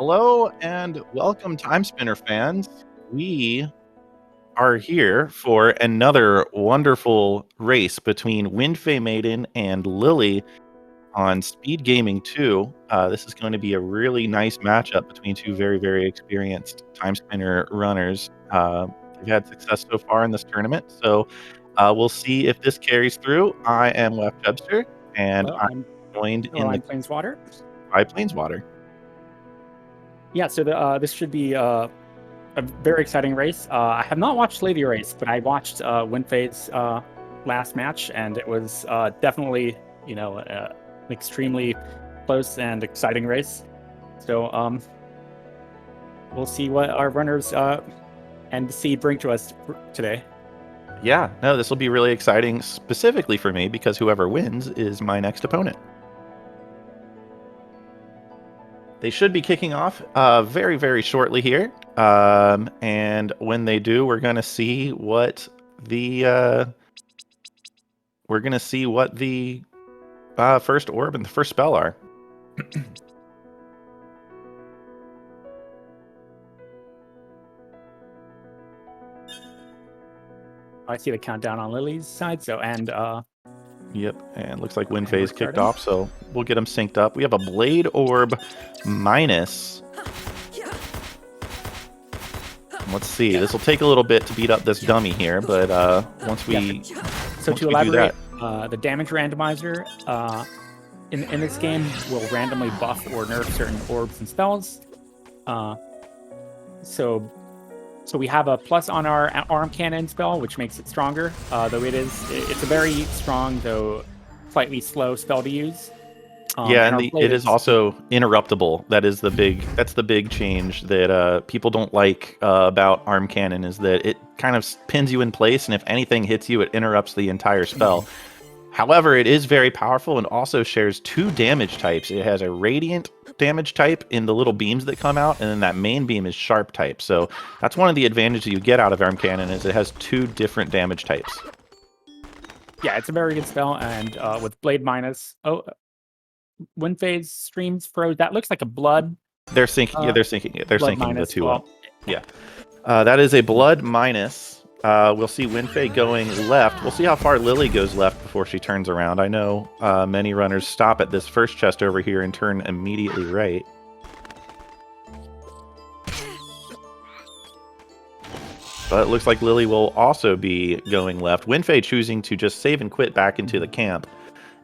Hello and welcome, Timespinner fans. We are here for another wonderful race between WindFaeMaiden and Lilly on SpeedGaming 2. This is going to be a really nice matchup between two very, very experienced Timespinner runners. They've had success so far in this tournament, so we'll see if this carries through. I am Left Webster, and I'm joined I'm Planeswater. by Planeswater. Yeah, so this should be a very exciting race. I have not watched Lilly race, but I watched WindFae's last match, and it was definitely, an extremely close and exciting race. So we'll see what our runners and Seed bring to us today. Yeah, no, this will be really exciting, specifically for me, because whoever wins is my next opponent. They should be kicking off very, very shortly here. And when they do, we're going to see what the first orb and the first spell are. I see the countdown on Lilly's side. Yep, and looks like WindFae's kicked off, so we'll get them synced up. We have a Blade Orb minus. Let's see. This will take a little bit to beat up this dummy here, but once we to elaborate, the damage randomizer in this game will randomly buff or nerf certain orbs and spells. So we have a plus on our arm cannon spell, which makes it stronger. Though it's a very strong, though slightly slow spell to use. And it is also interruptible. That's the big change that people don't like about arm cannon, is that it kind of pins you in place, and if anything hits you, it interrupts the entire spell. However, it is very powerful and also shares two damage types. It has a radiant damage type in the little beams that come out, and then that main beam is sharp type. So that's one of the advantages you get out of arm cannon, is it has two different damage types. Yeah, it's a very good spell, and with Blade minus. WindFae's streams froze. That looks like a blood. They're syncing. They're syncing it. They're syncing the two up. Yeah. That is a blood minus. We'll see WindFae going left. We'll see how far Lilly goes left before she turns around. I know many runners stop at this first chest over here and turn immediately right. But it looks like Lilly will also be going left. WindFae choosing to just save and quit back into the camp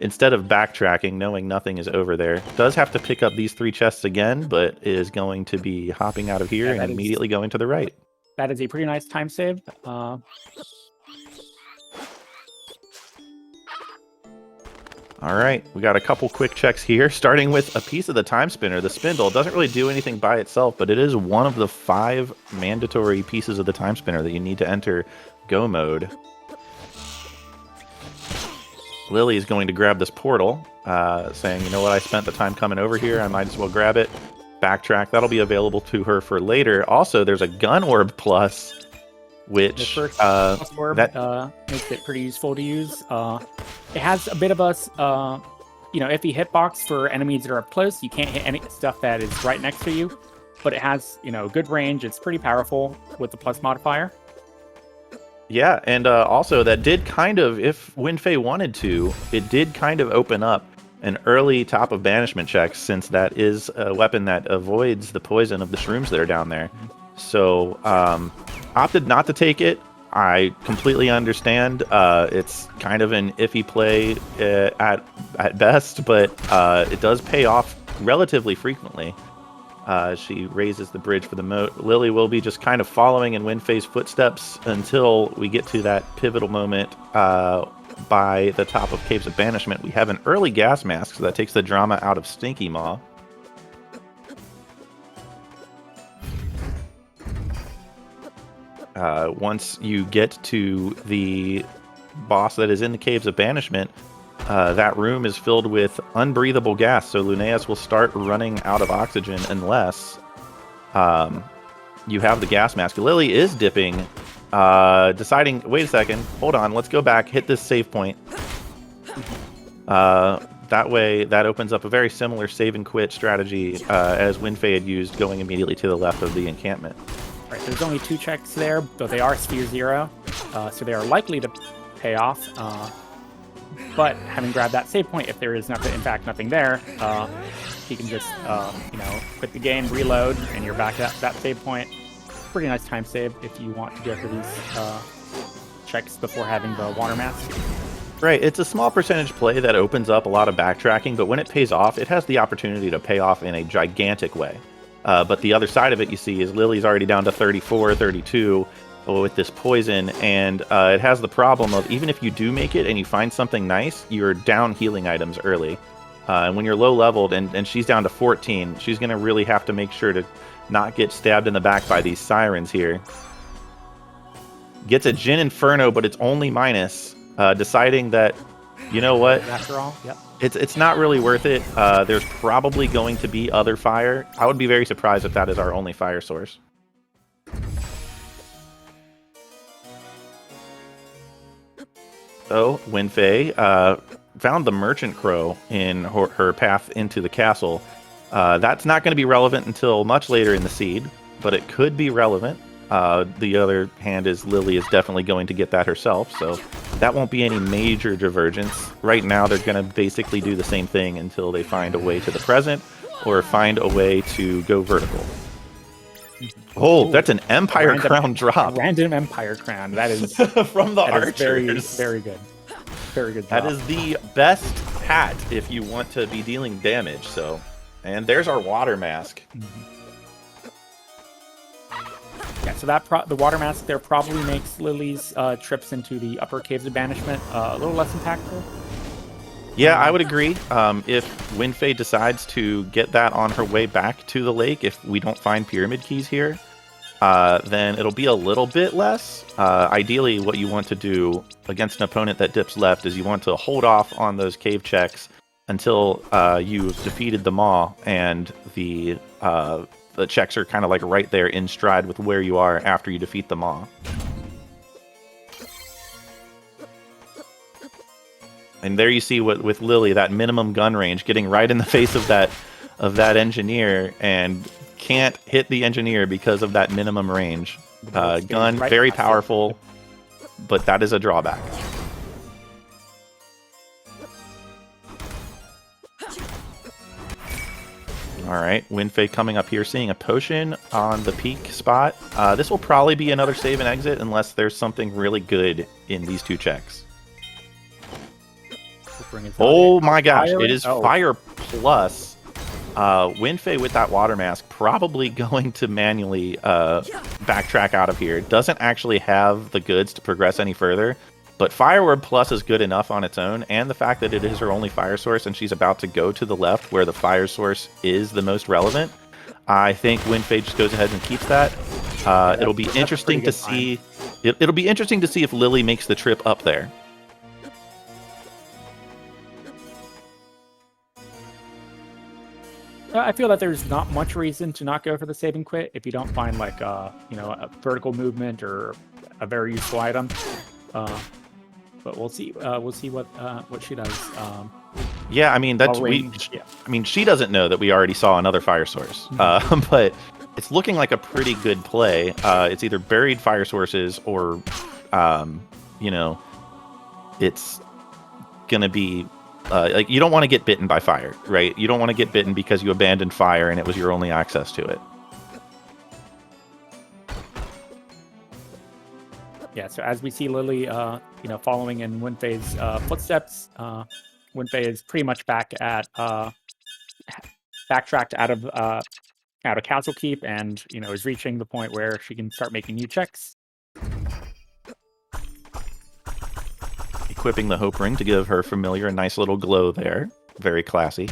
instead of backtracking, knowing nothing is over there. Does have to pick up these three chests again, but is going to be hopping out of here and immediately going to the right. That is a pretty nice time save. All right, we got a couple quick checks here, starting with a piece of the Timespinner. The spindle doesn't really do anything by itself, but it is one of the 5 mandatory pieces of the Timespinner that you need to enter Go mode. Lilly is going to grab this portal, saying, you know what, I spent the time coming over here, I might as well grab it. Backtrack, that'll be available to her for later. Also, there's a Gun Orb plus, which makes it pretty useful to use. It has a bit of a iffy hitbox for enemies that are up close. You can't hit any stuff that is right next to you, but it has good range. It's pretty powerful with the plus modifier. Yeah, and also that did kind of, if WindFae wanted to, it did kind of open up an early top of banishment check, since that is a weapon that avoids the poison of the shrooms that are down there. So opted not to take it. I completely understand. It's kind of an iffy play at best, but it does pay off relatively frequently. She raises the bridge for the moat. Lilly will be just kind of following in WindFae's footsteps until we get to that pivotal moment by the top of Caves of Banishment. We have an early gas mask, so that takes the drama out of Stinky Maw. Once you get to the boss that is in the Caves of Banishment, that room is filled with unbreathable gas, so Luneas will start running out of oxygen unless you have the gas mask. Lilly is dipping, deciding, wait a second, hold on, let's go back, hit this save point. that way, that opens up a very similar save and quit strategy as WindFae had used, going immediately to the left of the encampment. Right, there's only 2 checks there, but they are Sphere 0, so they are likely to pay off. But having grabbed that save point, if there is nothing, in fact nothing there, he can just quit the game, reload, and you're back at that save point. Pretty nice time save if you want to go for these checks before having the water mask. Right, it's a small percentage play that opens up a lot of backtracking, but when it pays off, it has the opportunity to pay off in a gigantic way. But the other side of it, you see, is Lilly's already down to 34, 32 with this poison, and it has the problem of even if you do make it and you find something nice, you're down healing items early. And when you're low leveled and she's down to 14, she's going to really have to make sure to not get stabbed in the back by these sirens here. Gets a Jin Inferno, but it's only minus. Deciding that, you know what? After all, yep. It's not really worth it. There's probably going to be other fire. I would be very surprised if that is our only fire source. So, WindFae found the Merchant Crow in her path into the castle. That's not going to be relevant until much later in the seed, but it could be relevant. The other hand is Lilly is definitely going to get that herself, so that won't be any major divergence. Right now, they're going to basically do the same thing until they find a way to the present or find a way to go vertical. Oh, that's an Empire Crown drop. Random Empire Crown. That is from the archers. Very, very good. Very good drop. That is the best hat if you want to be dealing damage. So, and there's our water mask. Yeah, so that the water mask there probably makes Lilly's trips into the upper caves of banishment a little less impactful. Yeah, I would agree. If WindFae decides to get that on her way back to the lake, if we don't find pyramid keys here, then it'll be a little bit less. Ideally, what you want to do against an opponent that dips left is you want to hold off on those cave checks until you've defeated the Maw, and the checks are kind of like right there in stride with where you are after you defeat the Maw. And there you see with Lilly, that minimum gun range, getting right in the face of that engineer, and can't hit the engineer because of that minimum range. Gun, very powerful, but that is a drawback. All right, WindFae coming up here, seeing a potion on the peak spot. This will probably be another save and exit unless there's something really good in these 2 checks. Oh my gosh, it is fire plus. WindFae with that water mask probably going to manually backtrack out of here. Doesn't actually have the goods to progress any further, but Fire Word Plus is good enough on its own, and the fact that it is her only fire source and she's about to go to the left where the fire source is the most relevant, I think WindFae just goes ahead and keeps that. It'll be interesting to see. It'll be interesting to see if Lilly makes the trip up there. I feel that there's not much reason to not go for the save and quit if you don't find like a vertical movement or a very useful item. But we'll see. We'll see what she does. Yeah, I mean that's yeah. I mean she doesn't know that we already saw another fire source, but it's looking like a pretty good play. It's either buried fire sources or, it's gonna be. Like, you don't want to get bitten by fire, right? You don't want to get bitten because you abandoned fire and it was your only access to it. Yeah, so as we see Lilly, following in WindFae's footsteps, WindFae is pretty much back at backtracked out of Castle Keep, and is reaching the point where she can start making new checks. Equipping the Hope Ring to give her familiar a nice little glow there. Very classy.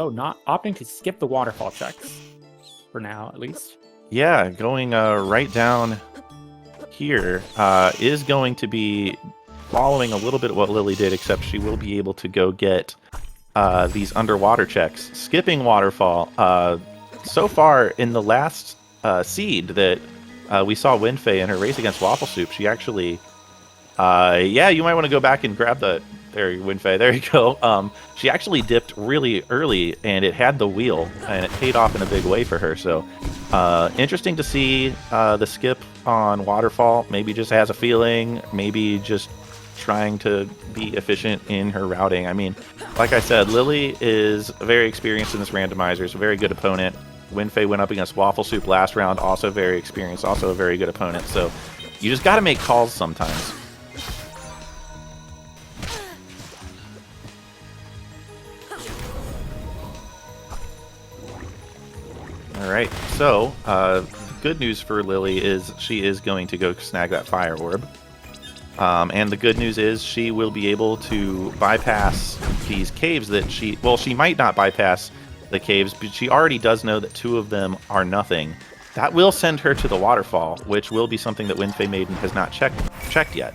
Oh, not opting to skip the waterfall checks. For now, at least. Yeah, going right down here is going to be following a little bit of what Lilly did, except she will be able to go get these underwater checks. Skipping waterfall. So far, in the last seed that we saw WindFae in her race against Waffle Soup, she actually Yeah, you might want to go back and grab the... There, WindFae, there you go. She actually dipped really early, and it had the wheel, and it paid off in a big way for her. So, interesting to see the skip on Waterfall. Maybe just has a feeling, maybe just trying to be efficient in her routing. I mean, like I said, Lilly is very experienced in this randomizer. It's a very good opponent. WindFae went up against Waffle Soup last round, also very experienced, also a very good opponent. So, you just got to make calls sometimes. All right, so the good news for Lilly is she is going to go snag that Fire Orb. And the good news is she will be able to bypass these caves that she... Well, she might not bypass the caves, but she already does know that 2 of them are nothing. That will send her to the waterfall, which will be something that WindFaeMaiden has not checked yet.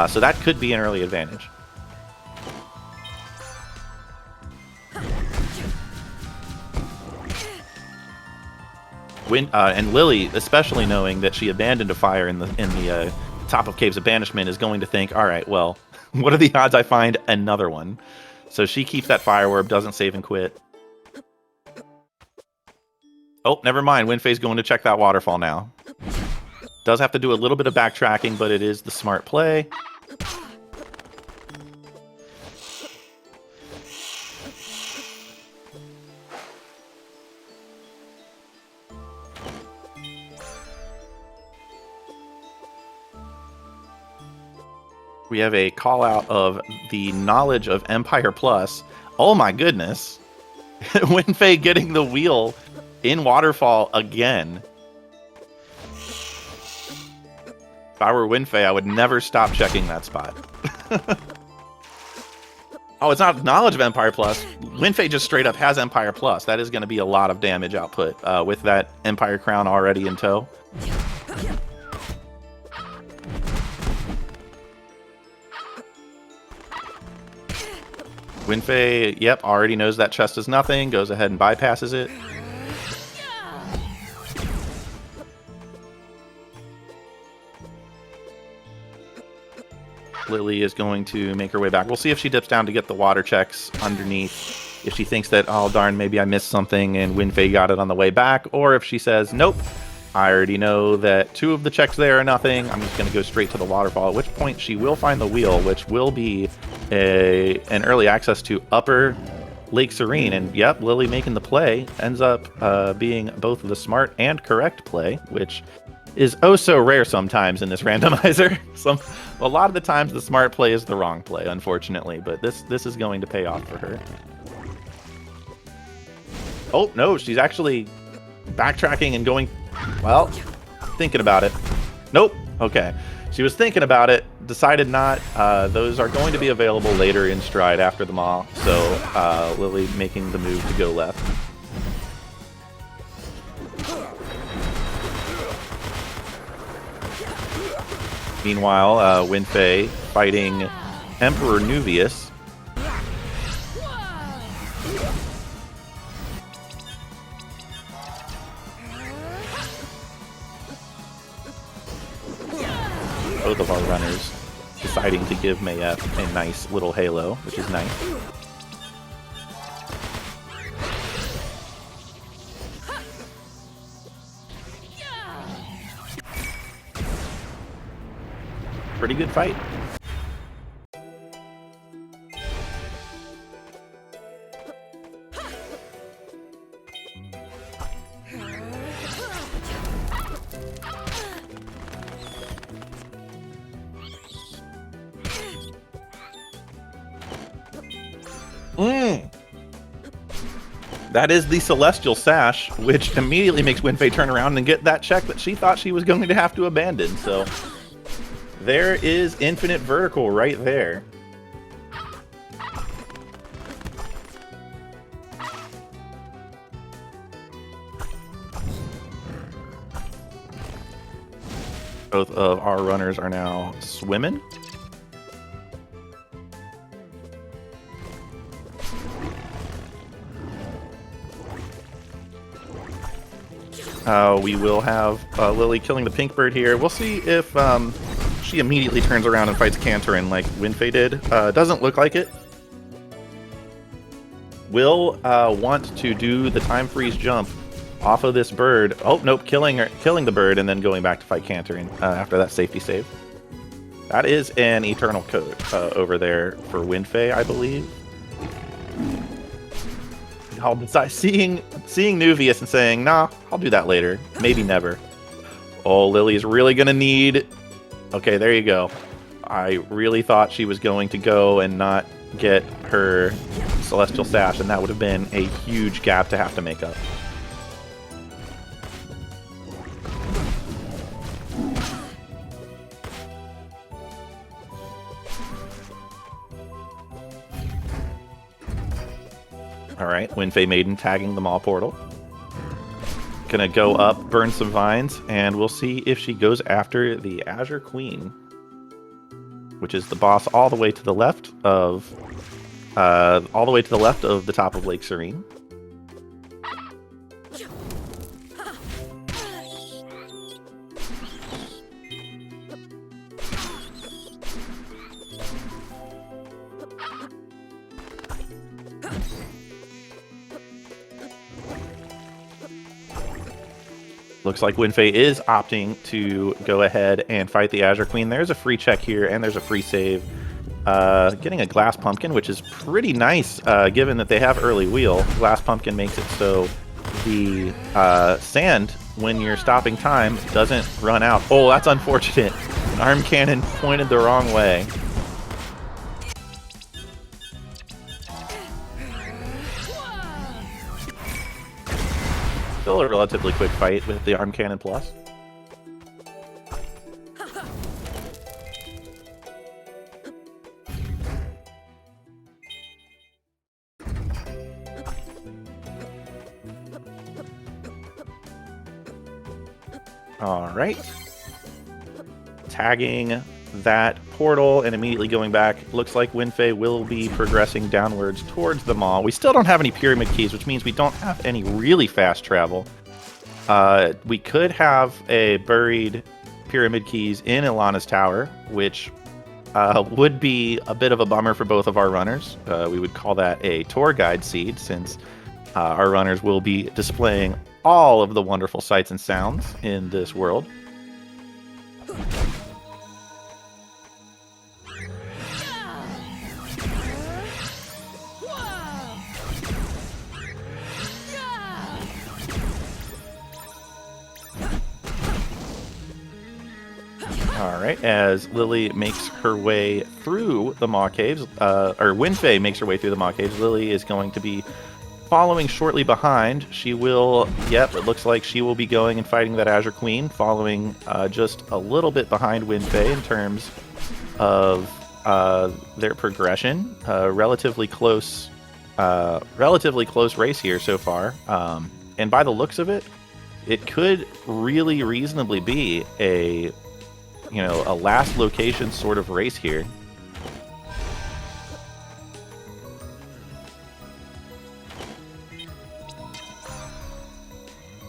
So that could be an early advantage. And Lilly, especially knowing that she abandoned a fire in the top of Caves of Banishment, is going to think, all right, well, what are the odds I find another one? So she keeps that Fire Orb, doesn't save and quit. Oh, never mind. WindFae's going to check that waterfall now. Does have to do a little bit of backtracking, but it is the smart play. We have a call out of the knowledge of Empire Plus. Oh my goodness. WindFae getting the wheel in Waterfall again. If I were WindFae, I would never stop checking that spot. Oh, it's not knowledge of Empire Plus. WindFae just straight up has Empire Plus. That is going to be a lot of damage output with that Empire Crown already in tow. WindFae, yep, already knows that chest is nothing, goes ahead and bypasses it. Lilly is going to make her way back. We'll see if she dips down to get the water checks underneath. If she thinks that, oh darn, maybe I missed something and WindFae got it on the way back. Or if she says, nope, I already know that 2 of the checks there are nothing. I'm just going to go straight to the waterfall, at which point she will find the wheel, which will be an early access to Upper Lake Serene. And yep, Lilly making the play ends up being both the smart and correct play, which is oh so rare sometimes in this randomizer. A lot of the times the smart play is the wrong play, unfortunately, but this is going to pay off for her. Oh, no, she's actually backtracking and going, well, thinking about it. Nope. Okay. She was thinking about it, decided not. Those are going to be available later in Stride after the Maw, so Lilly making the move to go left. Meanwhile, WindFae fighting Emperor Nuvius. Both of our runners deciding to give Mayef a nice little halo, which is nice. Pretty good fight. That is the Celestial Sash, which immediately makes WindFae turn around and get that check that she thought she was going to have to abandon. So there is infinite vertical right there. Both of our runners are now swimming. We will have Lilly killing the pink bird here. We'll see if she immediately turns around and fights Cantorin like WindFae did. Doesn't look like it. Will want to do the time freeze jump off of this bird. Oh, nope, killing the bird and then going back to fight Cantorin after that safety save. That is an eternal code over there for WindFae, I believe. I'll decide, seeing Nuvius and saying, nah, I'll do that later. Maybe never. Oh, Lilly's really going to need... Okay, there you go. I really thought she was going to go and not get her Celestial Sash, and that would have been a huge gap to have to make up. Alright, WindFaeMaiden tagging the Maw Portal. Gonna go up, burn some vines, and we'll see if she goes after the Azure Queen, which is the boss all the way to the left of the top of Lake Serene. Looks like WindFae is opting to go ahead and fight the Azure Queen. There's a free check here, and there's a free save. Getting a Glass Pumpkin, which is pretty nice, given that they have early wheel. Glass Pumpkin makes it so the sand, when you're stopping time, doesn't run out. Oh, that's unfortunate. An arm cannon pointed the wrong way. Still a relatively quick fight with the Arm Cannon Plus. Alright. Tagging that portal and immediately going back. Looks like WindFae will be progressing downwards towards the mall. We still don't have any pyramid keys, which means we don't have any really fast travel. We could have a buried pyramid keys in Ilana's tower, which would be a bit of a bummer for both of our runners. We would call that a tour guide seed, since our runners will be displaying all of the wonderful sights and sounds in this world. Alright, as Lilly makes her way through the Maw Caves, or WindFae makes her way through the Maw Caves, Lilly is going to be following shortly behind. She will, yep, it looks like she will be going and fighting that Azure Queen, following just a little bit behind WindFae in terms of their progression. Relatively close race here so far. And by the looks of it, it could really reasonably be a last location sort of race here.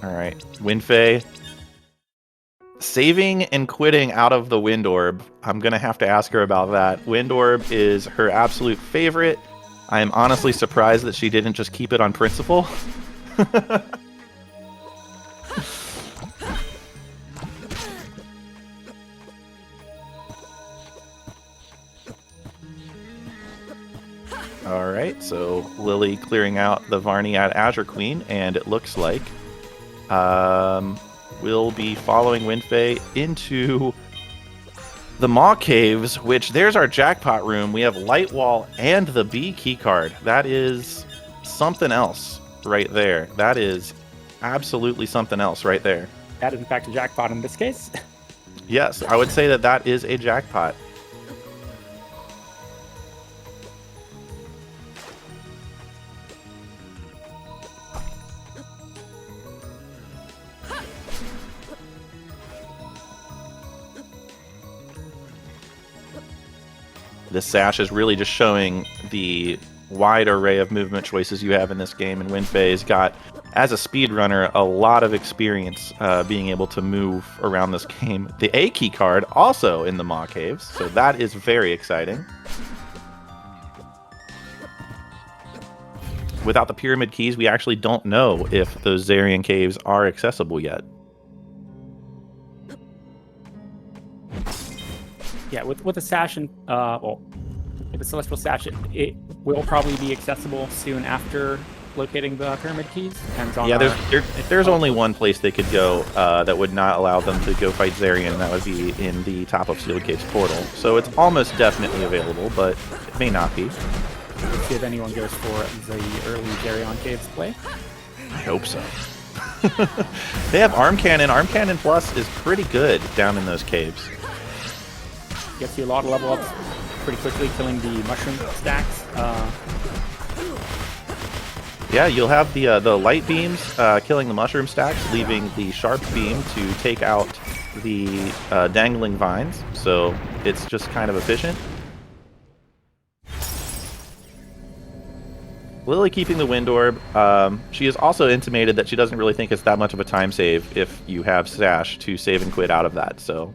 All right, WindFae saving and quitting out of the Wind Orb. I'm gonna have to ask her about that. Wind Orb is her absolute favorite. I am honestly surprised that she didn't just keep it on principle. Alright, so Lilly clearing out the Varney at Azure Queen, and it looks like we'll be following WindFae into the Maw Caves, which there's our jackpot room. We have Light Wall and the B keycard. That is something else right there. That is absolutely something else right there. That is in fact a jackpot in this case. Yes, I would say that that is a jackpot. This sash is really just showing the wide array of movement choices you have in this game, and WindFae's got, as a speedrunner, a lot of experience being able to move around this game. The A key card also in the Maw Caves, so that is very exciting. Without the pyramid keys, we actually don't know if those Zarian caves are accessible yet. Yeah, with the sash and well, with the celestial sash, it will probably be accessible soon after locating the pyramid keys. Depends on. Yeah, there's only one place they could go that would not allow them to go fight Zarian, and that would be in the top of Sealed Caves portal. So it's almost definitely available, but it may not be. Let's see if anyone goes for the early Zarian Caves play. I hope so. They have Arm Cannon. Arm Cannon Plus is pretty good down in those caves. Gets you a lot of level ups pretty quickly, killing the mushroom stacks. Yeah, you'll have the light beams killing the mushroom stacks, leaving the sharp beam to take out the dangling vines. So it's just kind of efficient. Lilly keeping the Wind Orb. She has also intimated that she doesn't really think it's that much of a time save if you have Sash to save and quit out of that. So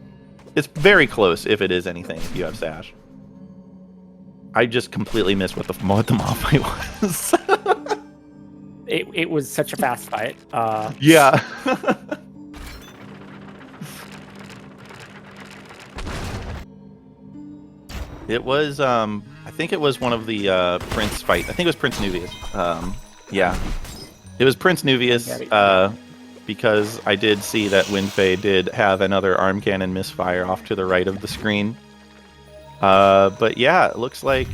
it's very close if it is anything if you have Sash. I just completely missed what the Maw fight was. It was such a fast fight. Yeah. It was, I think it was one of the Prince fight. I think it was Prince Nuvius. Yeah. It was Prince Nuvius, because I did see that WindFae did have another arm cannon misfire off to the right of the screen. But yeah, it looks like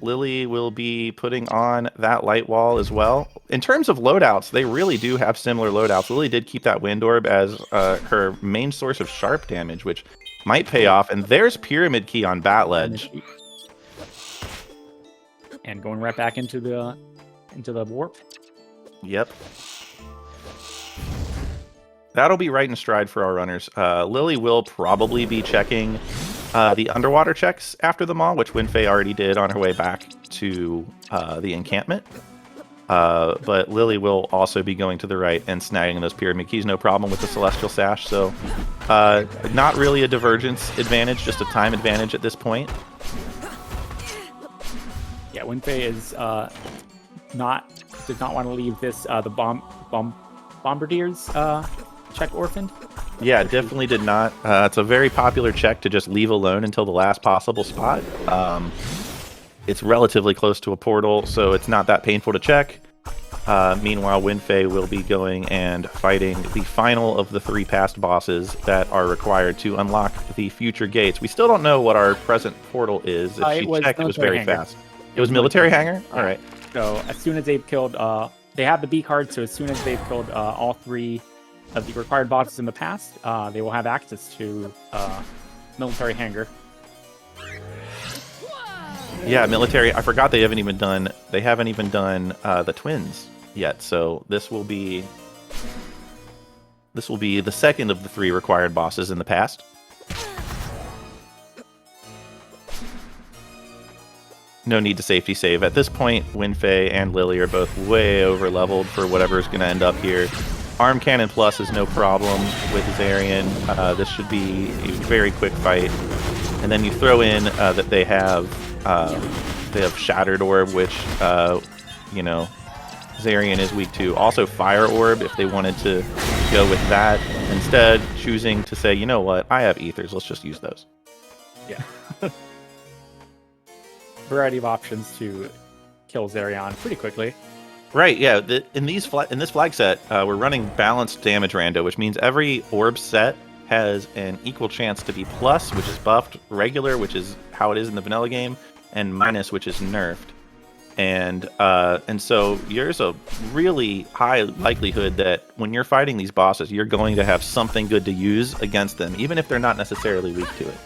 Lilly will be putting on that light wall as well. In terms of loadouts, they really do have similar loadouts. Lilly did keep that Wind Orb as her main source of sharp damage, which might pay off. And there's Pyramid Key on Bat Ledge. And going right back into the warp. Yep. That'll be right in stride for our runners. Lilly will probably be checking the underwater checks after the Maw, which WindFae already did on her way back to the encampment. But Lilly will also be going to the right and snagging those pyramid keys, no problem with the Celestial Sash. So not really a divergence advantage, just a time advantage at this point. Yeah, WindFae is does not want to leave this the bombardiers check orphaned. Yeah, definitely did not. It's a very popular check to just leave alone until the last possible spot. It's relatively close to a portal, so it's not that painful to check. Meanwhile, WindFae will be going and fighting the final of the 3 past bosses that are required to unlock the future gates. We still don't know what our present portal is. If she checked, it was very fast. It was military hangar? All right. So as soon as they've killed, they have the B card, so as soon as they've killed all 3 of the required bosses in the past, they will have access to military hangar. Yeah, military. I forgot they haven't even done the twins yet. So this will be the second of the 3 required bosses in the past. No need to safety save. At this point, WindFae and Lilly are both way over leveled for whatever's going to end up here. Arm Cannon Plus is no problem with Zarian. This should be a very quick fight. And then you throw in that they have Shattered Orb, which, Zarian is weak to. Also Fire Orb, if they wanted to go with that. Instead, choosing to say, you know what, I have Ethers, let's just use those. Yeah. Variety of options to kill Zarian pretty quickly. Right, yeah. In this flag set, we're running balanced damage rando, which means every orb set has an equal chance to be plus, which is buffed, regular, which is how it is in the vanilla game, and minus, which is nerfed. And so there's a really high likelihood that when you're fighting these bosses, you're going to have something good to use against them, even if they're not necessarily weak to it.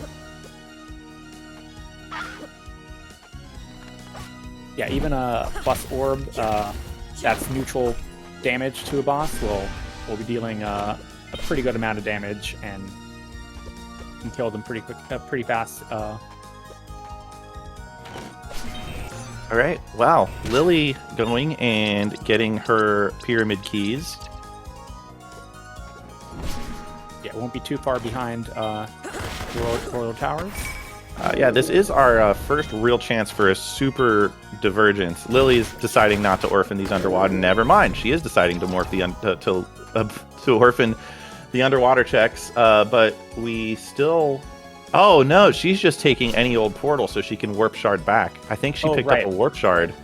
Yeah, even a plus orb that's neutral damage to a boss will be dealing a pretty good amount of damage and can kill them pretty fast. All right. Wow. Lilly going and getting her pyramid keys. Yeah, it won't be too far behind Royal Towers. Yeah, this is our first real chance for a super divergence. Lily's deciding not to orphan these underwater. Never mind, she is deciding to morph to orphan the underwater checks. But we still. Oh no, she's just taking any old portal so she can warp shard back. I think she picked up a warp shard.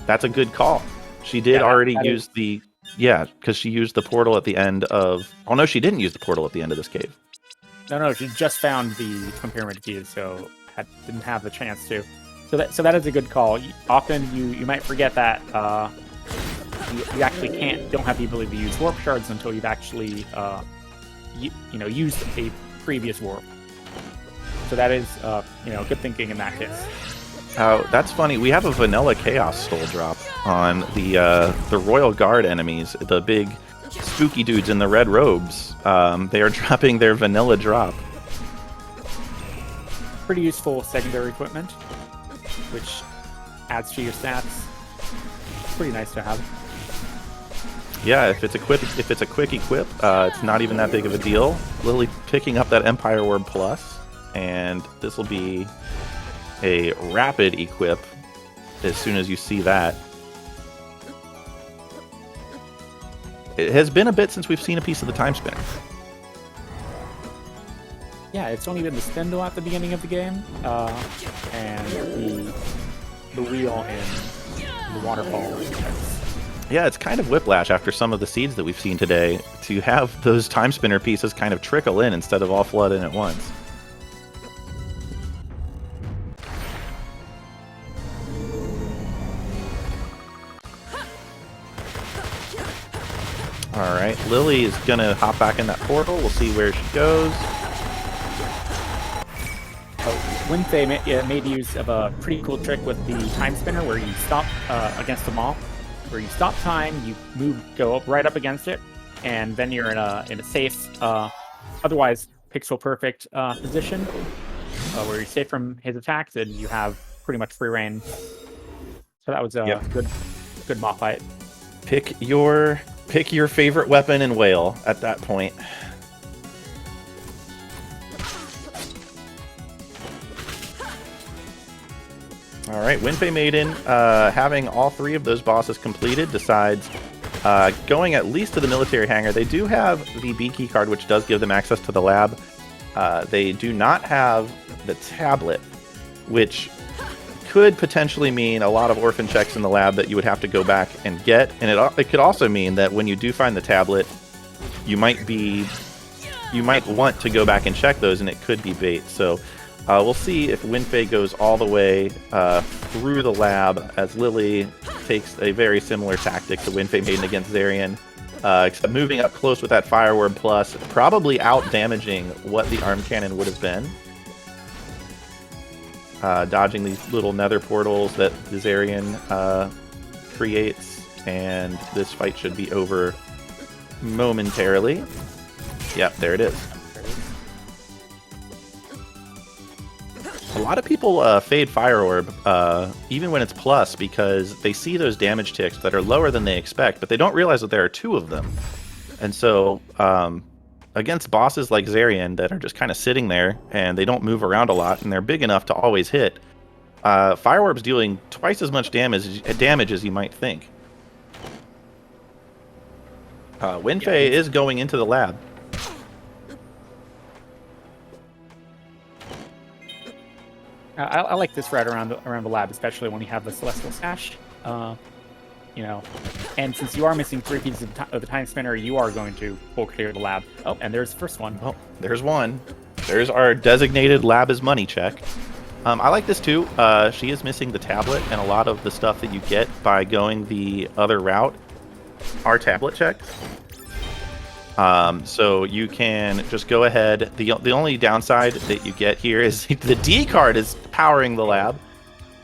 That's a good call. She did already use the. Yeah, because she used the portal at the end of. Oh no, she didn't use the portal at the end of this cave. No, she just found the Twin Pyramid keys, so didn't have the chance to. So that is a good call. Often you might forget that you actually don't have the ability to use warp shards until you've actually used a previous warp. So that is good thinking in that case. That's funny. We have a vanilla chaos stole drop on the Royal Guard enemies, the big spooky dudes in the red robes. They are dropping their vanilla drop. Pretty useful secondary equipment, which adds to your stats. Pretty nice to have. Yeah, if it's a quick equip, it's not even that big of a deal. Lilly picking up that Empire Orb Plus, and this will be a rapid equip as soon as you see that. It has been a bit since we've seen a piece of the Timespinner. Yeah, it's only been the spindle at the beginning of the game, and the wheel in the waterfall. Yeah, it's kind of whiplash after some of the seeds that we've seen today to have those Timespinner pieces kind of trickle in instead of all flood in at once. All right, Lilly is going to hop back in that portal. We'll see where she goes. WindFae made use of a pretty cool trick with the Timespinner where you stop against the mall, where you stop time, you go up right up against it, and then you're in a safe, otherwise pixel perfect position where you're safe from his attacks and you have pretty much free reign. So that was a good mock fight. Pick your favorite weapon and whale at that point. All right, WindFaeMaiden, having all three of those bosses completed, decides going at least to the military hangar. They do have the B key card, which does give them access to the lab. They do not have the tablet, which could potentially mean a lot of orphan checks in the lab that you would have to go back and get. And it could also mean that when you do find the tablet, you might want to go back and check those, and it could be bait. So we'll see if WindFae goes all the way through the lab as Lilly takes a very similar tactic to WindFaeMaiden against Zarian, except moving up close with that Fire Word Plus, probably out damaging what the arm cannon would have been. Dodging these little nether portals that the Zarian creates, and this fight should be over momentarily. Yep, there it is. A lot of people fade Fire Orb, even when it's plus, because they see those damage ticks that are lower than they expect, but they don't realize that there are two of them. And so, against bosses like Zarian that are just kind of sitting there and they don't move around a lot and they're big enough to always hit, Fire Orb's dealing twice as much damage as you might think. WindFae is going into the lab. I like this route around the lab, especially when you have the Celestial Sash. And since you are missing 3 pieces of the Timespinner, you are going to full clear the lab. Oh, and there's the first one. Oh, there's one. There's our designated lab is money check. I like this too. She is missing the tablet, and a lot of the stuff that you get by going the other route are tablet checks. So you can just go ahead. The only downside that you get here is the D card is powering the lab.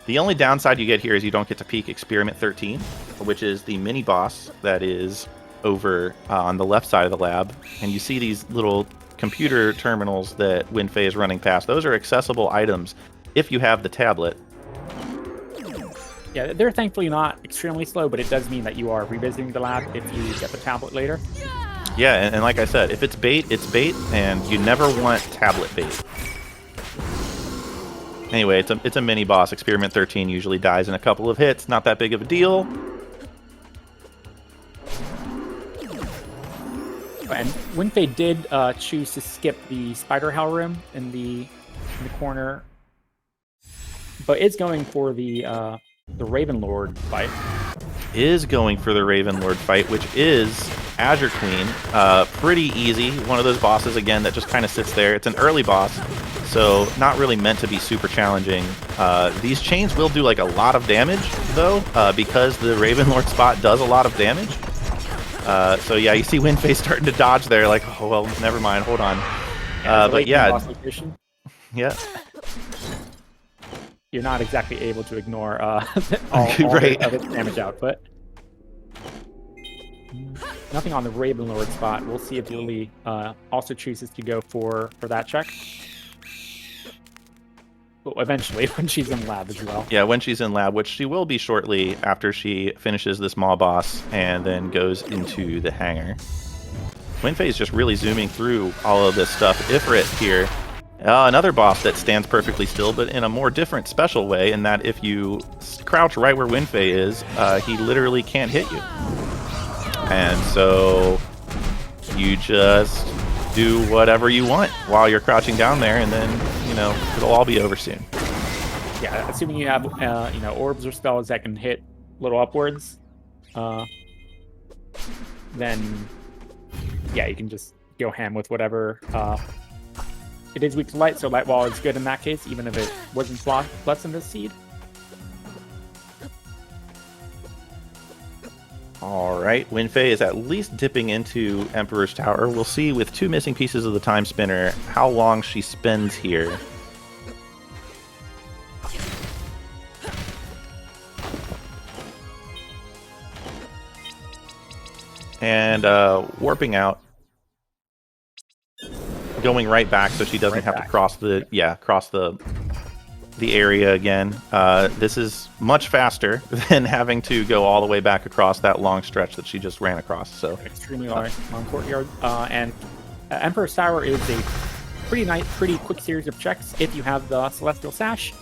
The only downside you get here is you don't get to peek Experiment 13, which is the mini boss that is over on the left side of the lab. And you see these little computer terminals that WindFae is running past. Those are accessible items if you have the tablet. Yeah, they're thankfully not extremely slow, but it does mean that you are revisiting the lab if you get the tablet later. Yeah, and like I said, if it's bait, and you never want tablet bait. Anyway, it's a mini boss. Experiment 13 usually dies in a couple of hits. Not that big of a deal. And WindFae did choose to skip the Spider Hell room in the corner, but is going for the Raven Lord fight. Is going for the Raven Lord fight, which is Azure Queen. Pretty easy. One of those bosses, again, that just kind of sits there. It's an early boss, so not really meant to be super challenging. These chains will do like a lot of damage, though, because the Raven Lord spot does a lot of damage. So yeah, you see WindFae starting to dodge there, like, oh, well, never mind, hold on. But yeah. Yeah. You're not exactly able to ignore all right. of its damage output. Nothing on the Raven Lord spot. We'll see if Lilly also chooses to go for that check. Well, eventually, when she's in lab as well. Yeah, when she's in lab, which she will be shortly after she finishes this Maw boss and then goes into the hangar. WindFae is just really zooming through all of this stuff. Ifrit here. Another boss that stands perfectly still, but in a more different, special way, in that if you crouch right where WindFae is, he literally can't hit you. And so you just do whatever you want while you're crouching down there, and then, you know, it'll all be over soon. Yeah, assuming you have, you know, orbs or spells that can hit a little upwards, then, yeah, you can just go ham with whatever. It is weak to light, so light wall is good in that case, even if it wasn't less in this seed. All right, WindFae is at least dipping into Emperor's Tower. We'll see with 2 missing pieces of the Time Spinner how long she spends here. And warping out. Going right back so she doesn't have to cross the area again. This is much faster than having to go all the way back across that long stretch that she just ran across. So extremely long courtyard. And Emperor's Tower is a pretty quick series of checks if you have the Celestial Sash,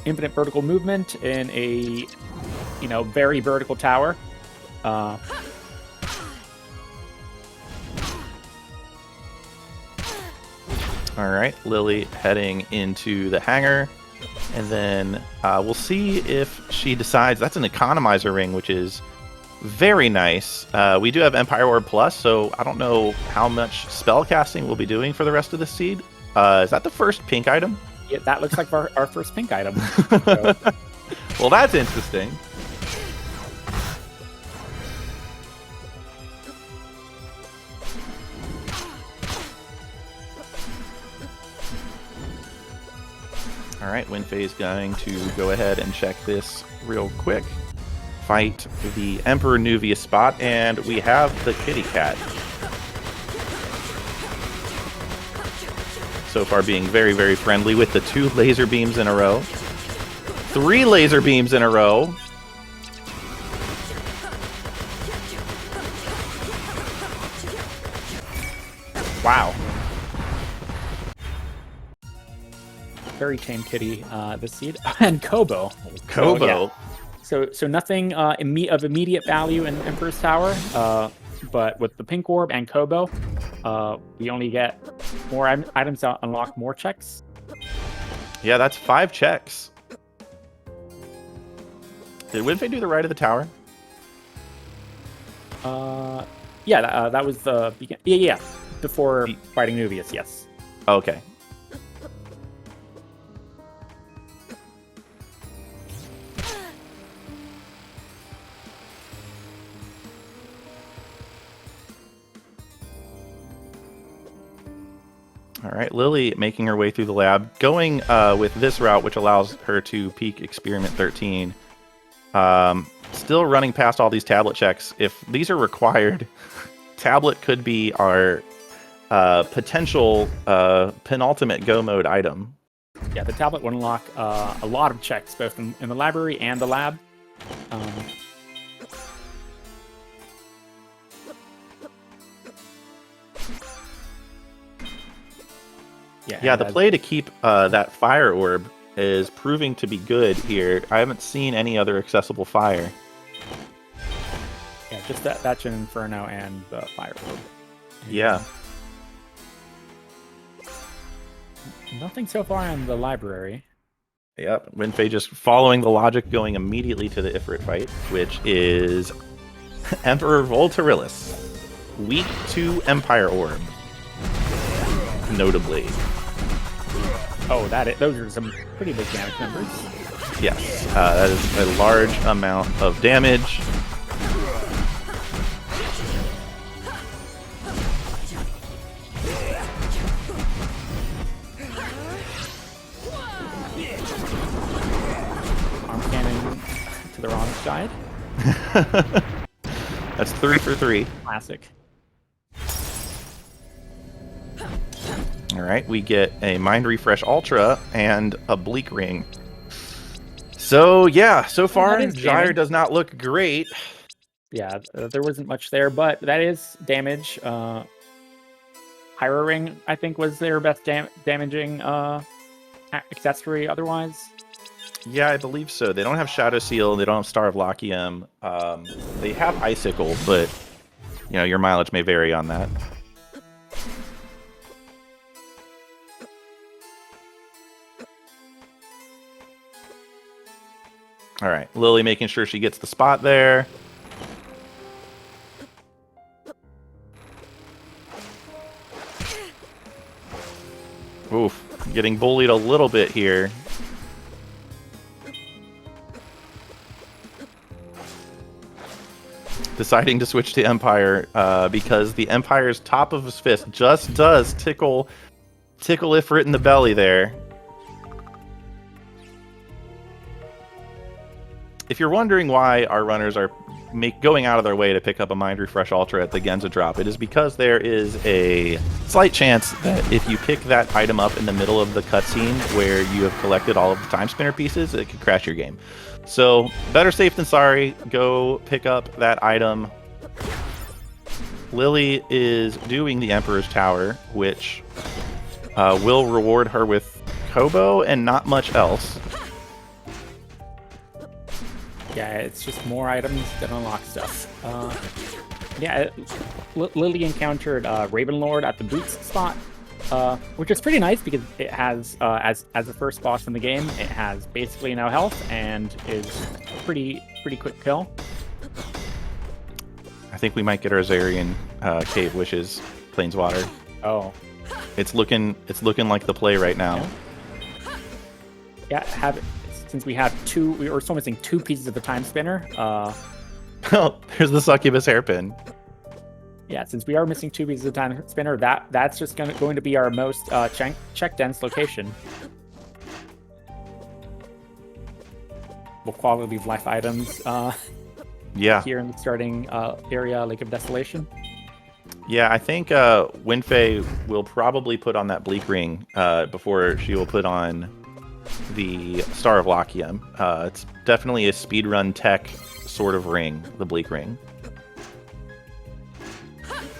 infinite vertical movement in a very vertical tower. All right, Lilly heading into the hangar, and then we'll see if she decides. That's an economizer ring, which is very nice. We do have Empire Orb Plus, so I don't know how much spell casting we'll be doing for the rest of the seed. Is that the first pink item? Yeah, that looks like our first pink item. So. Well, that's interesting. All right, WindFae is going to go ahead and check this real quick. Fight the Emperor Nuvia spot, and we have the kitty cat. So far being very, very friendly with the 2 laser beams in a row. 3 laser beams in a row. Wow. Very tame kitty, this seed. And Kobo. So nothing of immediate value in Emperor's Tower, but with the pink orb and Kobo, we only get more items that unlock more checks. Yeah, that's 5 checks. Did WindFae do the right of the tower? Yeah, that was the beginning. Yeah, before fighting Nuvius, yes. Okay. All right, Lilly making her way through the lab, going with this route, which allows her to peek Experiment 13. Still running past all these tablet checks. If these are required, tablet could be our potential penultimate go mode item. Yeah, the tablet would unlock a lot of checks, both in the library and the lab. Yeah, the play to keep that fire orb is proving to be good here. I haven't seen any other accessible fire. Yeah, just that Gin Inferno and the fire orb. Yeah. Nothing so far in the library. Yep, WindFae just following the logic, going immediately to the Ifrit fight, which is Emperor Volturilis. Weak to Empire Orb. Notably. Oh, those are some pretty big damage numbers. Yes, that is a large amount of damage. Arm cannon to the wrong side. That's 3 for 3. Classic. All right, we get a Mind Refresh Ultra and a Bleak Ring. So, yeah, so far, Gyre does not look great. Yeah, there wasn't much there, but that is damage. Pyro Ring, I think, was their best damaging accessory otherwise. Yeah, I believe so. They don't have Shadow Seal. They don't have Star of Lachium. They have Icicle, but, you know, your mileage may vary on that. All right, Lilly making sure she gets the spot there. Oof, getting bullied a little bit here. Deciding to switch to Empire because the Empire's top of his fist just does tickle Ifrit in the belly there. If you're wondering why our runners are going out of their way to pick up a Mind Refresh Ultra at the Genza drop, it is because there is a slight chance that if you pick that item up in the middle of the cutscene where you have collected all of the Timespinner pieces, it could crash your game. So, better safe than sorry. Go pick up that item. Lilly is doing the Emperor's Tower, which will reward her with Kobo and not much else. Yeah, it's just more items that unlock stuff. Yeah, Lilly encountered Ravenlord at the boots spot, which is pretty nice because it has, as the first boss in the game, it has basically no health and is a pretty quick kill. I think we might get our Zarian Cave Wishes Planeswater. Oh, it's looking like the play right now. Yeah, since we have we were still missing 2 pieces of the Timespinner. Oh, there's the Succubus Hairpin. Yeah, since we are missing 2 pieces of Timespinner, that's just going to be our most check dense location. We'll quality of life items. Yeah. Here in the starting area, Lake of Desolation. Yeah, I think WindFae will probably put on that Bleak Ring before she will put on the Star of Lachium. It's definitely a speedrun tech sort of ring, the Bleak Ring.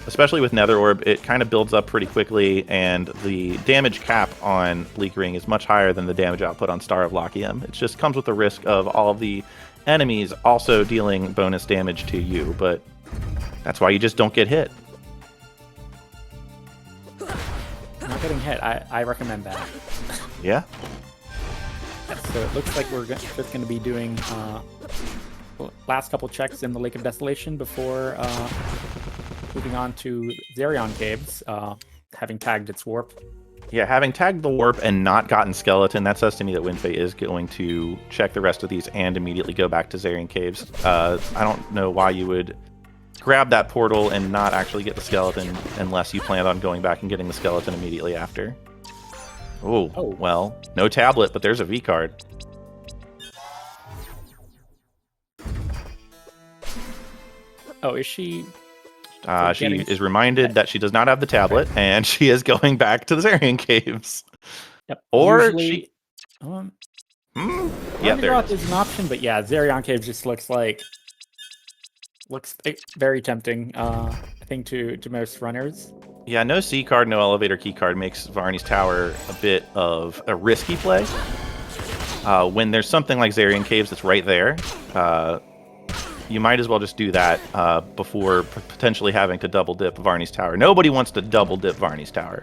Especially with Nether Orb, it kind of builds up pretty quickly, and the damage cap on Bleak Ring is much higher than the damage output on Star of Lachium. It just comes with the risk of all of the enemies also dealing bonus damage to you, but that's why you just don't get hit. Not getting hit, I recommend that. Yeah. So it looks like we're just going to be doing last couple checks in the Lake of Desolation before moving on to Zarion Caves, having tagged its warp. Yeah, having tagged the warp and not gotten skeleton, that says to me that WindFae is going to check the rest of these and immediately go back to Zarion Caves. I don't know why you would grab that portal and not actually get the skeleton unless you plan on going back and getting the skeleton immediately after. Oh, well, no tablet, but there's a V card. Oh, is she? She is reminded that she does not have the tablet, and she is going back to the Zarion Caves. Yep. Or usually, she... Yeah, there it Garderoth is an option, but yeah, Zerion Cave just looks very tempting. I think to most runners. Yeah, no C card, no elevator key card makes Varney's Tower a bit of a risky play. When there's something like Zerion Caves that's right there, you might as well just do that before potentially having to double dip Varney's Tower. Nobody wants to double dip Varney's Tower.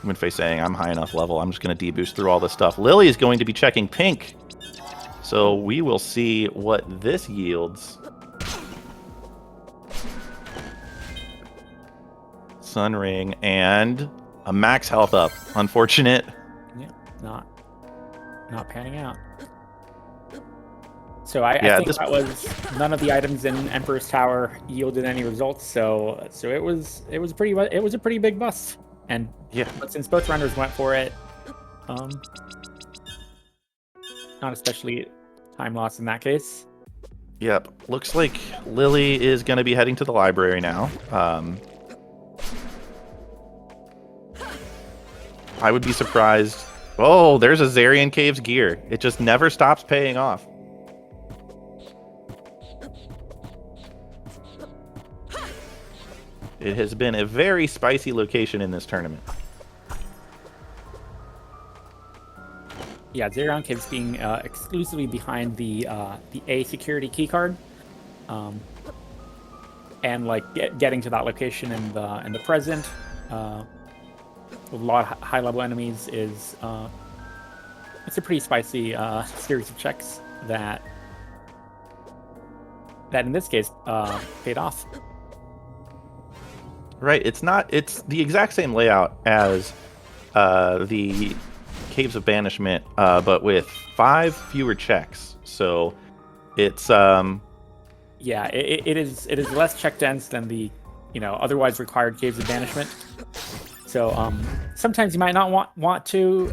WindFae saying, I'm high enough level, I'm just going to deboost through all this stuff. Lilly is going to be checking pink. So we will see what this yields. Sun Ring and a max health up. Unfortunate. Yeah, not panning out. So I think that was none of the items in Emperor's Tower yielded any results. So it was a pretty big bust. And yeah, but since both runners went for it, not especially time loss in that case. Yep. Looks like Lilly is going to be heading to the library now. I would be surprised. Oh, there's a Zerion Caves gear. It just never stops paying off. It has been a very spicy location in this tournament. Yeah, Zerion Caves being exclusively behind the A security keycard, and like getting to that location in the present, with a lot of high level enemies is it's a pretty spicy series of checks that in this case paid off. Right, it's the exact same layout as the Caves of Banishment, but with 5 fewer checks. So it's yeah, it is less check dense than the otherwise required Caves of Banishment. So sometimes you might not want to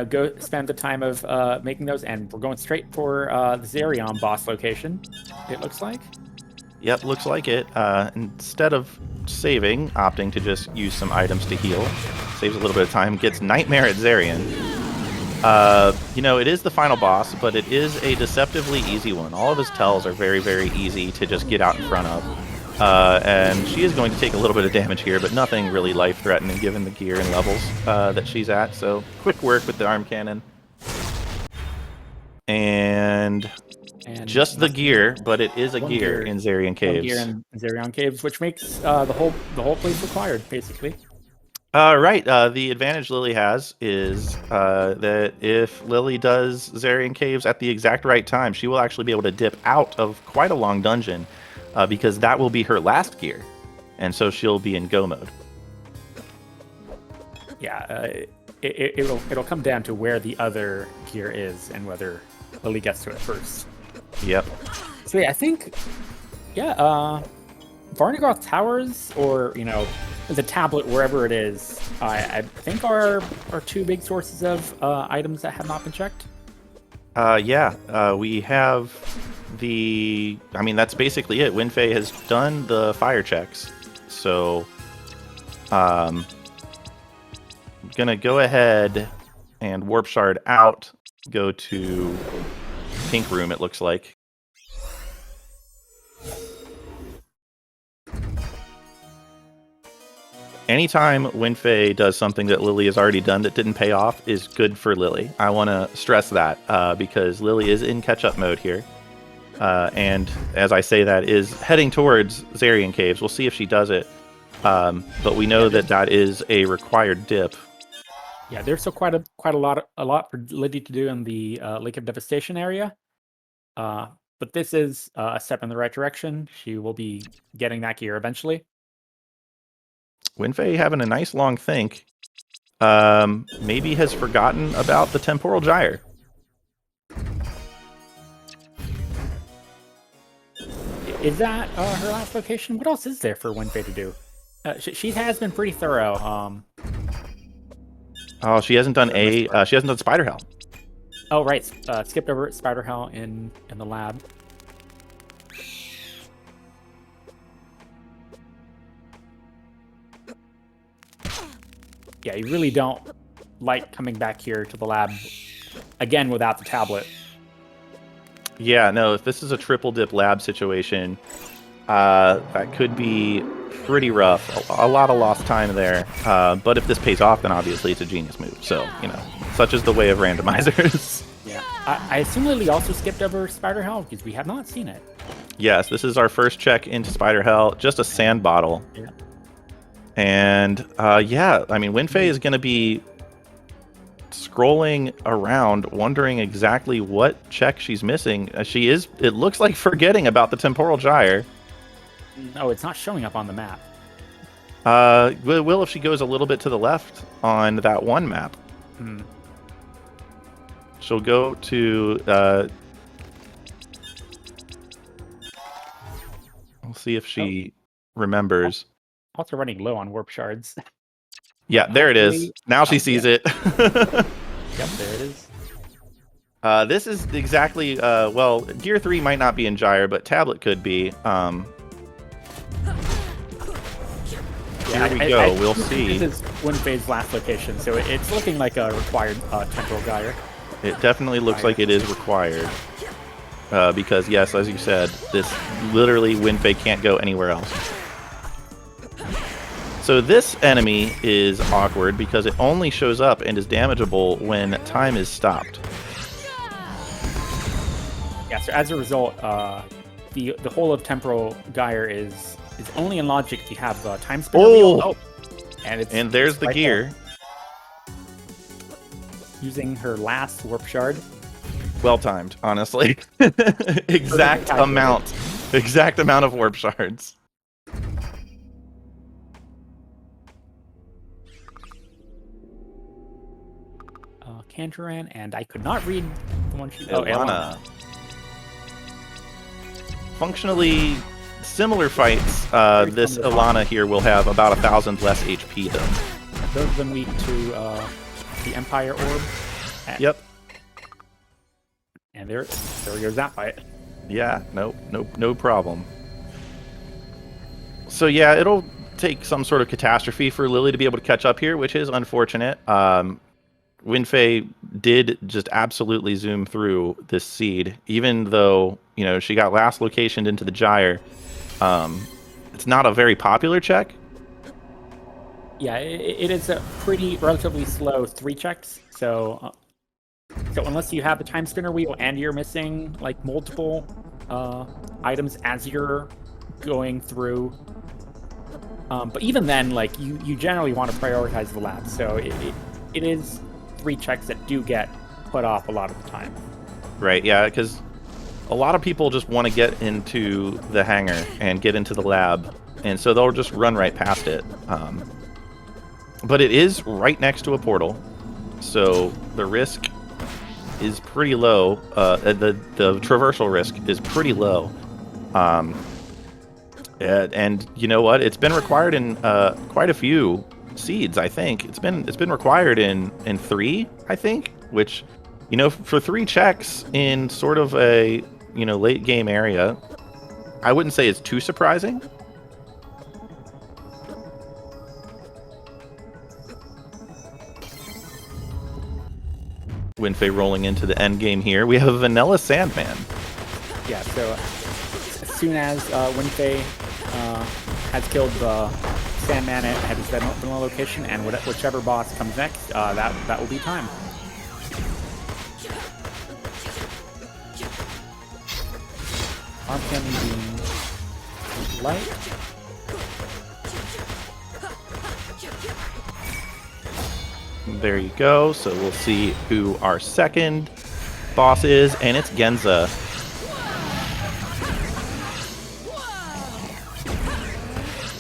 go spend the time of making those, and we're going straight for the Zerion boss location, it looks like. Yep, looks like it. Instead of saving, opting to just use some items to heal. Saves a little bit of time, gets Nightmare at Zerion. It is the final boss, but it is a deceptively easy one. All of his tells are very, very easy to just get out in front of. And she is going to take a little bit of damage here, but nothing really life-threatening given the gear and levels that she's at. So quick work with the arm cannon. And just the gear, but it is a gear in Zerion Caves. Gear in Zerion Caves, which makes the whole place required, basically. Right. The advantage Lilly has is that if Lilly does Zerion Caves at the exact right time, she will actually be able to dip out of quite a long dungeon, because that will be her last gear, and so she'll be in go mode. Yeah, it'll come down to where the other gear is and whether Lilly gets to it first. Yep. So yeah, I think, Varnigroth Towers, or the tablet, wherever it is, I think are 2 big sources of items that have not been checked. We have that's basically it. WindFae has done the fire checks, so I'm gonna go ahead and warp shard out, go to pink room, it looks like. Anytime WindFae does something that Lilly has already done that didn't pay off is good for Lilly. I want to stress that because Lilly is in catch-up mode here. And as I say that, is heading towards Zerion Caves. We'll see if she does it. But we know that is a required dip. Yeah, there's still quite a lot for Lilly to do in the Lake of Devastation area. But this is a step in the right direction. She will be getting that gear eventually. WindFae having a nice long think. Maybe has forgotten about the temporal gyre. Is that her last location? What else is there for WindFae to do? She has been pretty thorough. Oh, she hasn't done she hasn't done Spider Hell. Oh, right. Skipped over Spider Hell in the lab. Yeah, you really don't like coming back here to the lab again without the tablet. Yeah, no, if this is a triple dip lab situation, that could be pretty rough. A lot of lost time there. But if this pays off, then obviously it's a genius move. So, you know, such is the way of randomizers. Yeah. I assume Lilly also skipped over Spider Hell because we have not seen it. Yes, this is our first check into Spider Hell. Just a sand bottle. Yeah. And, yeah, I mean, WindFae is going to be scrolling around, wondering exactly what check she's missing. She is, it looks like, forgetting about the temporal gyre. Oh, it's not showing up on the map. Will if she goes a little bit to the left on that one map. Hmm. She'll go to, we'll see if she remembers. Also running low on warp shards. Yeah, there it is. Now she sees it. Yep, there it is. This is exactly, well, Gear 3 might not be in Gyre, but Tablet could be. Here we go, we'll see. This is WindFae's last location, so it's looking like a required temporal gyre. It definitely looks like it is required. Because, yes, as you said, this literally WindFae can't go anywhere else. So this enemy is awkward because it only shows up and is damageable when time is stopped. Yeah, so as a result, the whole of Temporal Gyre is only in logic if you have the Timespinner wheel. Oh! And there's the right gear. there. Using her last warp shard. Well timed, honestly. Exact amount of warp shards. Kantaran, and I could not read the one she... Ilana. Functionally similar fights. This Ilana here will have about 1,000 less HP though. Both of them weak to the Empire Orb. Yep. And there goes that fight. Yeah, no problem. So yeah, it'll take some sort of catastrophe for Lilly to be able to catch up here, which is unfortunate. WindFae did just absolutely zoom through this seed, even though, you know, she got last locationed into the Gyre. It's not a very popular check. Yeah, it is a pretty relatively slow 3 checks. So unless you have the Timespinner wheel and you're missing like multiple items as you're going through, but even then, like you generally want to prioritize the lab. So it is 3 checks that do get put off a lot of the time. Right, yeah, because a lot of people just want to get into the hangar and get into the lab, and so they'll just run right past it. But it is right next to a portal, so the risk is pretty low. The traversal risk is pretty low. And you know what? It's been required in quite a few seeds, I think. It's been required in 3, I think, which, you know, for 3 checks in sort of a, you know, late game area, I wouldn't say it's too surprising. WindFae rolling into the end game here. We have a Vanilla Sandman. Yeah, so as soon as WindFae has killed the Sandman at his vanilla location, and whichever boss comes next, that will be time. Arcane being light. There you go. So we'll see who our second boss is, and it's Genza.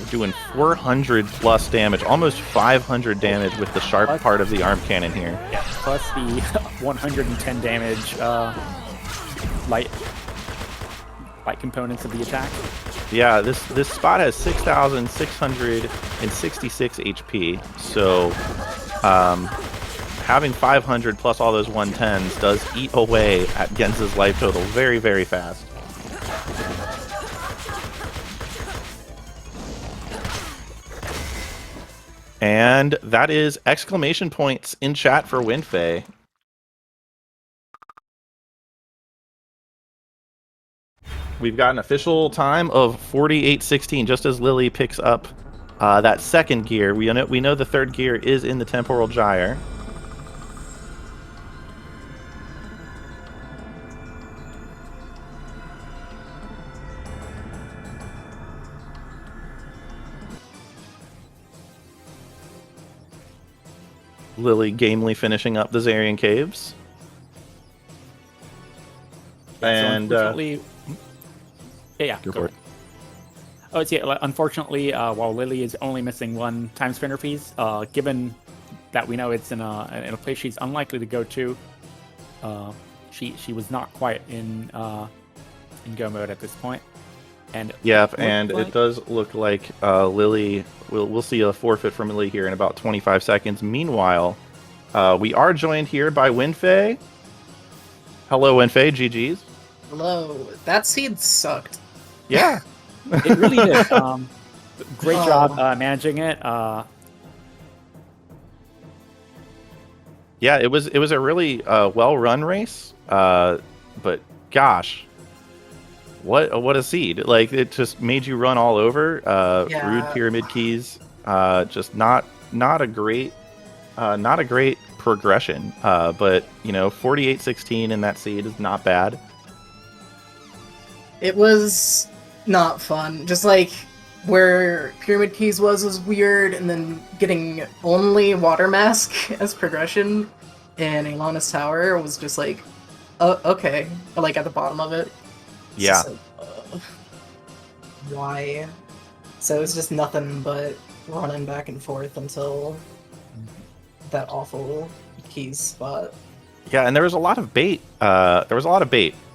We're doing 400 plus damage, almost 500 damage with the sharp part of the arm cannon here. Yeah, plus the 110 damage light components of the attack. Yeah, this spot has 6,666 HP, so having 500 plus all those 110s does eat away at Genza's life total very, very fast. And that is exclamation points in chat for WindFae. We've got an official time of 48:16, just as Lilly picks up that second gear. We know the third gear is in the temporal gyre. Lilly gamely finishing up the Zarian Caves. And so unfortunately, go for it. Oh, yeah. Unfortunately, while Lilly is only missing one Timespinner piece, given that we know it's in a place she's unlikely to go to, she was not quite in go mode at this point. And it does look like Lilly. We'll see a forfeit from Lilly here in about 25 seconds. Meanwhile, we are joined here by WindFae. Hello, WindFae. GG's. Hello. That seed sucked. Yeah. It really did. Great job managing it. Yeah, it was a really well-run race. But gosh, what a seed! Like, it just made you run all over. Rude pyramid keys. Just not a great progression. But 48-16 in that seed is not bad. It was not fun. Just like where Pyramid Keys was weird, and then getting only Water Mask as progression in Ilana's Tower was just like, okay. Like at the bottom of it. It's Yeah. just like, why? So it was just nothing but running back and forth until that awful Keys spot. Yeah, and there was a lot of bait.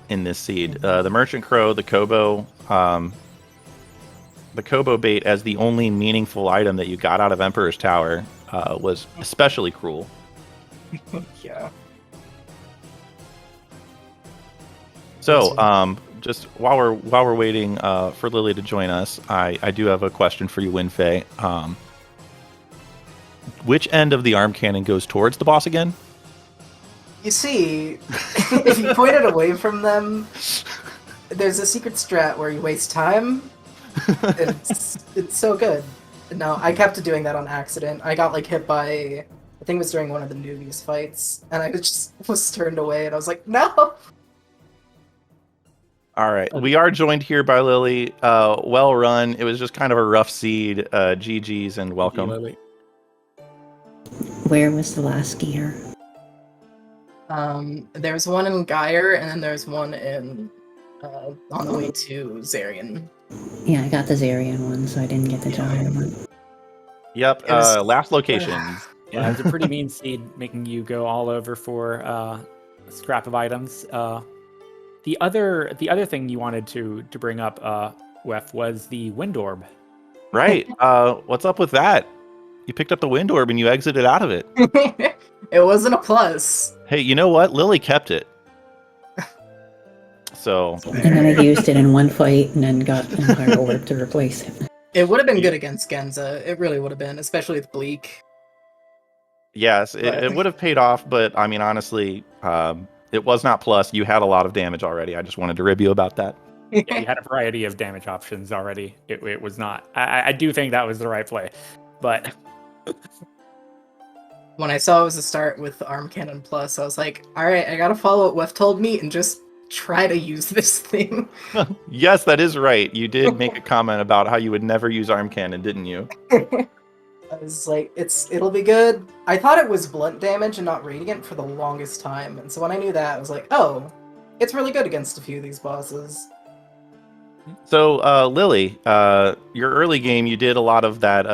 In this seed. The Merchant Crow, the Kobo bait as the only meaningful item that you got out of Emperor's Tower was especially cruel. Yeah. So, just while we're waiting for Lilly to join us, I do have a question for you, WindFae. Which end of the arm cannon goes towards the boss again? You see, if you point it away from them, there's a secret strat where you waste time. It's so good. No, I kept doing that on accident. I got hit by, I think it was during one of the newbies fights, and I was turned away, and I was like, no! All right, we are joined here by Lilly. Well run. It was just kind of a rough seed. GG's and welcome. Lilly. Where was the last gear? There's one in Gyre, and then there's one in on the way to Zarian. Yeah, I got the Zarian one, so I didn't get the Gyre one. Yep. Last location. Yeah, it was a pretty mean seed, making you go all over for a scrap of items. The other thing you wanted to bring up, Wef, was the Wind Orb. Right. What's up with that? You picked up the Wind Orb and you exited out of it. It wasn't a plus. Hey, you know what? Lilly kept it. So. And then I used it in one fight and then got Empire Orb to replace it. It would have been good against Genza. It really would have been, especially with Bleak. Yes, it would have paid off, but I mean, honestly, it was not plus. You had a lot of damage already. I just wanted to rib you about that. Yeah, you had a variety of damage options already. It was not. I do think that was the right play, but. When I saw it was a start with Arm Cannon Plus, I was like, alright, I gotta follow what Wef told me and just try to use this thing. Yes, that is right. You did make a comment about how you would never use Arm Cannon, didn't you? I was like, it'll be good. I thought it was blunt damage and not radiant for the longest time, and so when I knew that, I was like, oh, it's really good against a few of these bosses. So, Lilly, your early game, you did a lot of that,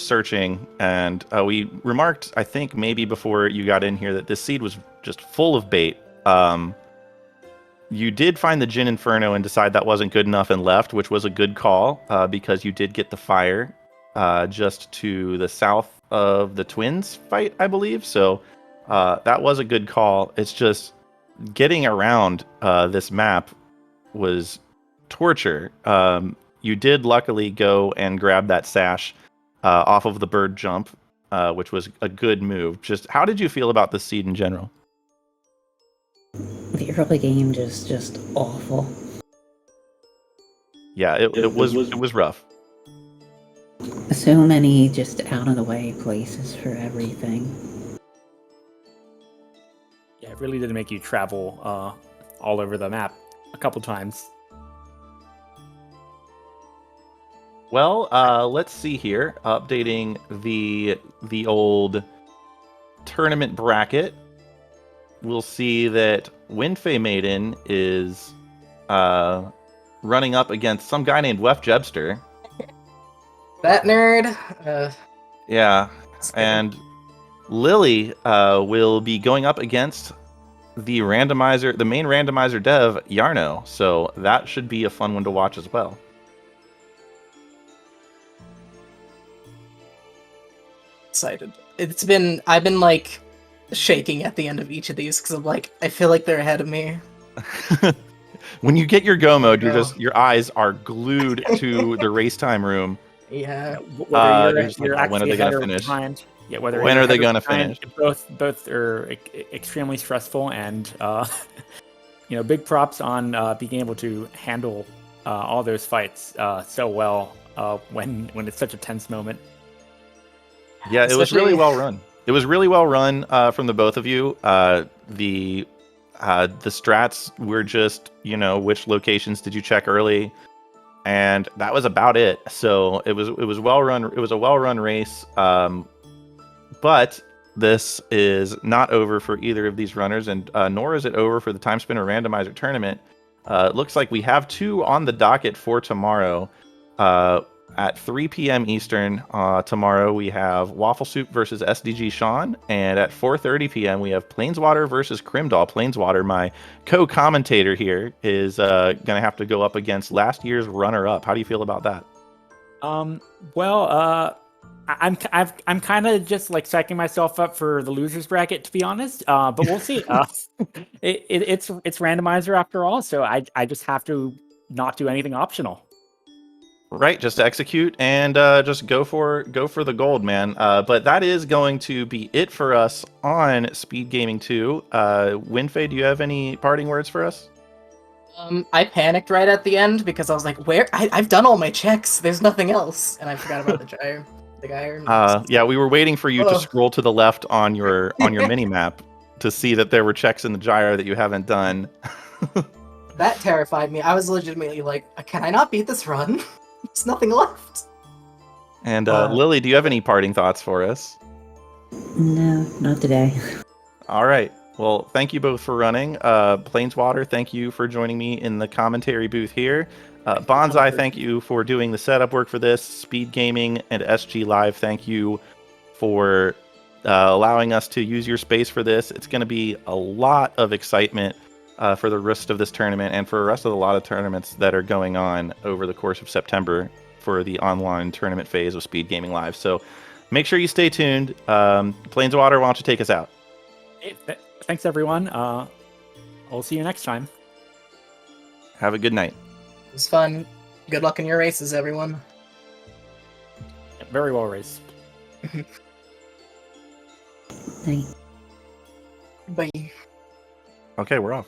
searching, and we remarked, I think, maybe before you got in here, that this seed was just full of bait. You did find the Jin Inferno and decide that wasn't good enough and left, which was a good call, because you did get the fire just to the south of the Twins fight, I believe. So that was a good call. It's just getting around this map was torture. You did luckily go and grab that sash off of the bird jump which was a good move. Just how did you feel about the seed in general? The early game just awful. Yeah, it was rough. So many just out of the way places for everything. Yeah, it really did make you travel all over the map a couple times. Well, let's see here. Updating the old tournament bracket. We'll see that WindFaeMaiden is running up against some guy named Wef Jebster. That nerd. Yeah, and Lilly will be going up against the main randomizer dev, Yarno. So that should be a fun one to watch as well. Excited. I've been like shaking at the end of each of these because I'm like, I feel like they're ahead of me. When you get your go mode, your eyes are glued to the race time room. Yeah. Whether You're just like, you're when are actually they ahead gonna or finish? behind. Yeah, whether When you're are they ahead or gonna behind, finish? Both are extremely stressful, and big props on being able to handle all those fights so well when it's such a tense moment. Yeah, it was really Especially- well run. It was really well run from the both of you. The strats were just, which locations did you check early, and that was about it. So it was well run. It was a well run race. But this is not over for either of these runners, and nor is it over for the Timespinner Randomizer tournament. It looks like we have two on the docket for tomorrow. At 3 p.m. Eastern tomorrow, we have Waffle Soup versus SDG Sean, and at 4:30 p.m. we have Planeswater versus Crimdall. Planeswater, my co-commentator here, is going to have to go up against last year's runner-up. How do you feel about that? Well, I'm kind of just like psyching myself up for the losers bracket, to be honest. But we'll see. It's randomizer after all, so I just have to not do anything optional. Right, just execute and just go for the gold, man. But that is going to be it for us on Speed Gaming 2. WindFae, do you have any parting words for us? I panicked right at the end because I was like, "Where? I've done all my checks. There's nothing else," and I forgot about the gyre. The gyre. Yeah, we were waiting for you to Ugh. scroll to the left on your mini map to see that there were checks in the gyro that you haven't done. That terrified me. I was legitimately like, "Can I not beat this run? There's nothing left." And Lilly, do you have any parting thoughts for us? No, not today. All right. Well, thank you both for running. Planeswater, thank you for joining me in the commentary booth here. Bonsai, thank you for doing the setup work for this. Speed Gaming and SGLIVE, thank you for allowing us to use your space for this. It's going to be a lot of excitement for the rest of this tournament and for the rest of a lot of tournaments that are going on over the course of September for the online tournament phase of Speed Gaming Live. So make sure you stay tuned. Planeswater, why don't you take us out? Hey, thanks, everyone. We'll see you next time. Have a good night. It was fun. Good luck in your races, everyone. Very well raced. Night. Bye. Okay, we're off.